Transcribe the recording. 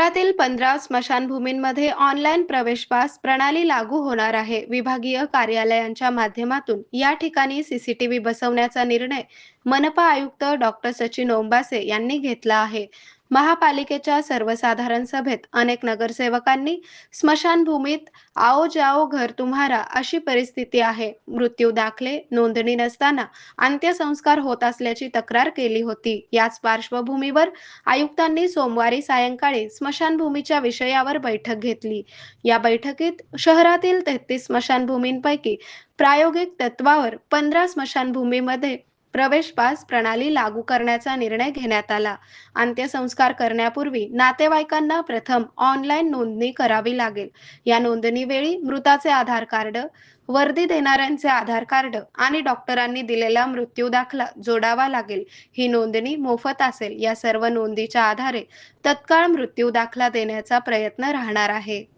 शहरातील 15 स्मशानभूमींमध्ये ऑनलाईन प्रवेश पास प्रणाली लागू होणार आहे. विभागीय कार्यालयांच्या माध्यमातून या ठिकाणी सीसीटीव्ही बसवण्याचा निर्णय मनपा आयुक्त डॉक्टर सचिन ओंबासे यांनी घेतला आहे. महापालिकेच्या सर्वसाधारण सभेत अनेक नगरसेवकांनी स्मशानभूमीत आओ जाओ घर तुम्हारा अशी परिस्थिती आहे, मृत्यू दाखले नोंदणी नसताना अंत्यसंस्कार होत असल्याची तक्रार केली होती. याच पार्श्वभूमीवर आयुक्तांनी सोमवारी सायंकाळी स्मशानभूमीच्या विषयावर बैठक घेतली. या बैठकीत शहरातील 33 स्मशानभूमींपैकी प्रायोगिक तत्वावर 15 स्मशानभूमीमध्ये प्रवेश पास प्रणाली लागू करण्याचा निर्णय घेण्यात आला. अंत्यसंस्कार करण्यापूर्वी नातेवाईकांना प्रथम ऑनलाईन नोंदणी करावी लागेल. या नोंदणीवेळी मृताचे आधार कार्ड, वर्दी देणाऱ्यांचे आधार कार्ड आणि डॉक्टरांनी दिलेला मृत्यू दाखला जोडावा लागेल. ही नोंदणी मोफत असेल. या सर्व नोंदीच्या आधारे तत्काळ मृत्यू दाखला देण्याचा प्रयत्न राहणार आहे.